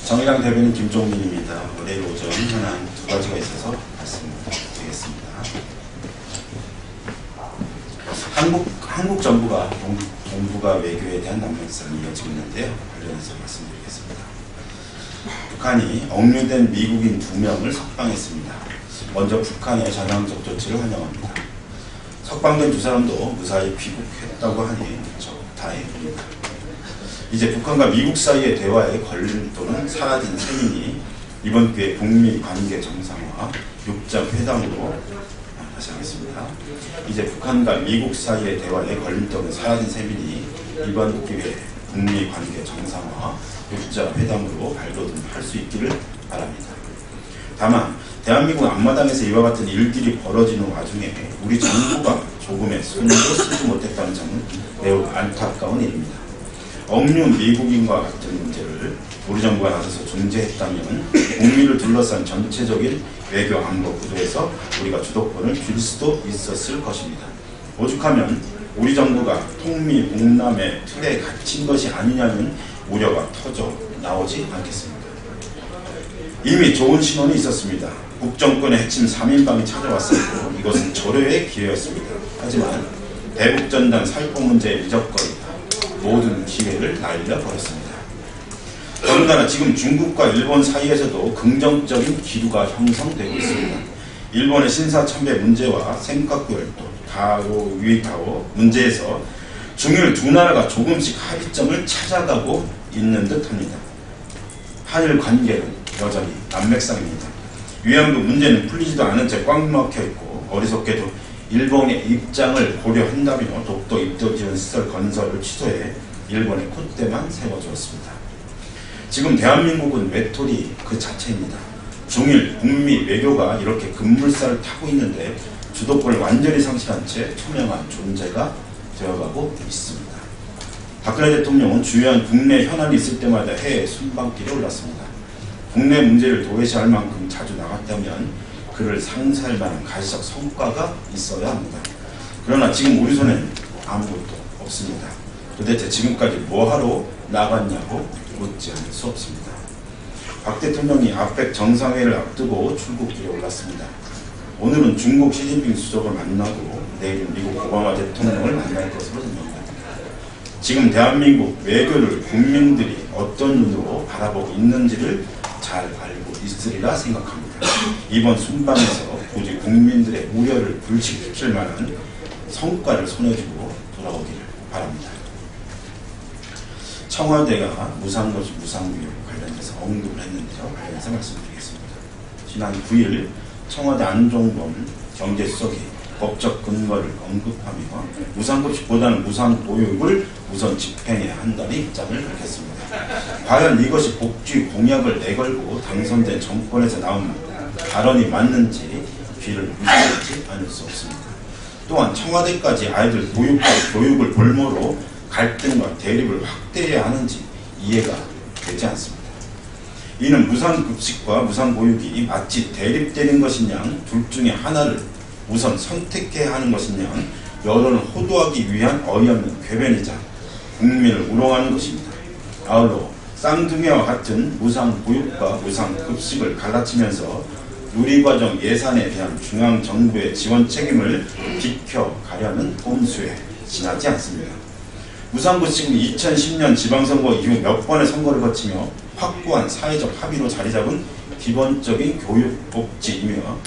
정의당 대변인 김종민입니다. 내일 오전 현안 두 가지가 있어서 말씀드리겠습니다. 한국 정부가 동북아 외교에 대한 난맥상이 이어지고 있는데요. 관련해서 말씀드리겠습니다. 북한이 억류된 미국인 2명을 석방했습니다. 먼저 북한의 전향적 조치를 환영합니다. 석방된 두 사람도 무사히 귀국했다고 하니 다행입니다. 이제 북한과 미국 사이의 대화에 걸림돌은 사라진 셈이니 이번 기회에 북미 관계 정상화 6자 회담으로 다시 하겠습니다. 이제 북한과 미국 사이의 대화에 걸림돌은 사라진 셈이니 이번 기회에 북미 관계 정상화 6자 회담으로 발돋움할 수 있기를 바랍니다. 다만 대한민국 앞마당에서 이와 같은 일들이 벌어지는 와중에 우리 정부가 조금의 손도 쓰지 못했다는 점은 매우 안타까운 일입니다. 억류 미국인과 같은 문제를 우리 정부가 나서서 중재했다면 북미를 둘러싼 전체적인 외교 안보 구도에서 우리가 주도권을 줄 수도 있었을 것입니다. 오죽하면 우리 정부가 통미 북남의 틀에 갇힌 것이 아니냐는 우려가 터져 나오지 않겠습니다. 이미 좋은 신호는 있었습니다. 북정권의 핵심 3인방이 찾아왔었고 이것은 절호의 기회였습니다. 하지만 대북전단 살포 문제의 미적거리가 모든 기회를 날려버렸습니다. 더군다나 지금 중국과 일본 사이에서도 긍정적인 기류가 형성되고 있습니다. 일본의 신사참배 문제와 센카쿠열도 가오 유이타오 문제에서 중일 두 나라가 조금씩 합의점을 찾아가고 있는 듯합니다. 한일 관계는 여전히 난맥상입니다. 위안부 문제는 풀리지도 않은 채 꽉 막혀있고 어리석게도 일본의 입장을 고려한다며 독도 입도지원 시설 건설을 취소해 일본의 콧대만 세워주었습니다. 지금 대한민국은 외톨이 그 자체입니다. 중일, 북미 외교가 이렇게 급물살을 타고 있는데 주도권을 완전히 상실한 채 투명한 존재가 되어가고 있습니다. 박근혜 대통령은 주요한 국내 현안이 있을 때마다 해외 순방길에 올랐습니다. 국내 문제를 도외시할 만큼 자주 나갔다면 그를 상쇄할 만한 가시적 성과가 있어야 합니다. 그러나 지금 우리 손에는 아무것도 없습니다. 도대체 지금까지 뭐하러 나갔냐고 묻지 않을 수 없습니다. 박 대통령이 아펙 정상회의를 앞두고 출국길에 올랐습니다. 오늘은 중국 시진핑 수석을 만나고 내일은 미국 오바마 대통령을 만날 것으로 들립니다. 지금 대한민국 외교를 국민들이 어떤 눈으로 바라보고 있는지를 잘 알고 있으리라 생각합니다. 이번 순방에서 굳이 국민들의 우려를 불식시킬 만한 성과를 손에 쥐고 돌아오기를 바랍니다. 청와대가 무상고시 무상교육 관련해서 언급을 했는데요. 관련해서 말씀드리겠습니다. 지난 9일 청와대 안종범 경제수석이 법적 근거를 언급하며 무상급식보다는 무상보육을 우선 집행해야 한다는 입장을 밝혔습니다. 과연 이것이 복지 공약을 내걸고 당선된 정권에서 나온 발언이 맞는지 귀를 물들이지 않을 수 없습니다. 또한 청와대까지 아이들 보육과 교육을 볼모로 갈등과 대립을 확대해야 하는지 이해가 되지 않습니다. 이는 무상급식과 무상보육이 마치 대립되는 것이냐 둘 중에 하나를 우선 선택해야 하는 것이냐 여론을 호도하기 위한 어이없는 궤변이자 국민을 우롱하는 것입니다. 아울러 쌍둥이와 같은 무상보육과 무상급식을 갈라치면서 누리과정 예산에 대한 중앙정부의 지원 책임을 비켜가려는 꼼수에 지나지 않습니다. 무상급식은 2010년 지방선거 이후 몇 번의 선거를 거치며 확고한 사회적 합의로 자리잡은 기본적인 교육복지이며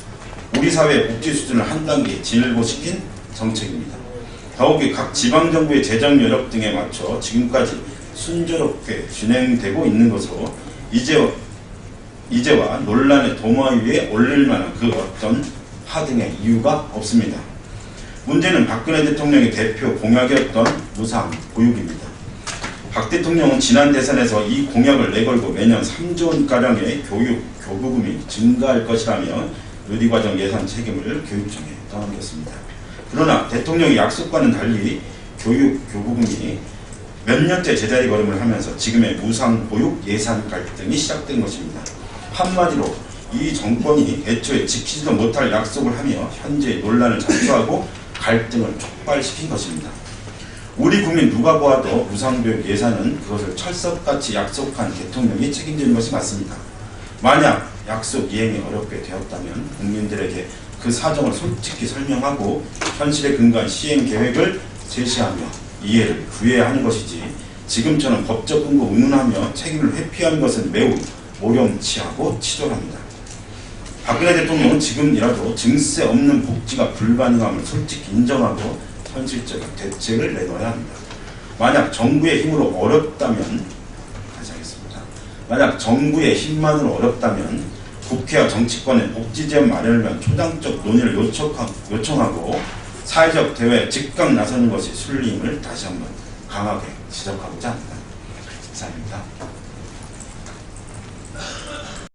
우리 사회의 복지 수준을 한 단계 진일보시킨 정책입니다. 더욱이 각 지방정부의 재정 여력 등에 맞춰 지금까지 순조롭게 진행되고 있는 것으로 이제와 논란의 도마 위에 올릴 만한 그 어떤 하등의 이유가 없습니다. 문제는 박근혜 대통령의 대표 공약이었던 무상보육입니다. 박 대통령은 지난 대선에서 이 공약을 내걸고 매년 3조 원가량의 교부금이 증가할 것이라며 누리과정 예산 책임을 교육청에 떠넘겼습니다. 그러나 대통령의 약속과는 달리 교부금이 몇 년째 제자리 걸음을 하면서 지금의 무상보육 예산 갈등이 시작된 것입니다. 한마디로 이 정권이 애초에 지키지도 못할 약속을 하며 현재 논란을 자초하고 갈등을 촉발시킨 것입니다. 우리 국민 누가 보아도 무상교육 예산은 그것을 철석같이 약속한 대통령이 책임지는 것이 맞습니다. 만약 약속 이행이 어렵게 되었다면 국민들에게 그 사정을 솔직히 설명하고 현실에 근거한 시행 계획을 제시하며 이해를 구해야 하는 것이지, 지금처럼 법적 근거 운운하며 책임을 회피하는 것은 매우 모렴치하고 치졸합니다. 박근혜 대통령은 지금이라도 증세 없는 복지가 불가능함을 솔직히 인정하고 현실적인 대책을 내놓아야 합니다. 만약 정부의 힘으로 어렵다면, 다시 하겠습니다. 만약 정부의 힘만으로 어렵다면 국회와 정치권의 복지 제한 마련을 위한 초당적 논의를 요청하고 사회적 대화에 즉각 나서는 것이 순리임을 다시 한번 강하게 지적하고자 합니다. 이상입니다.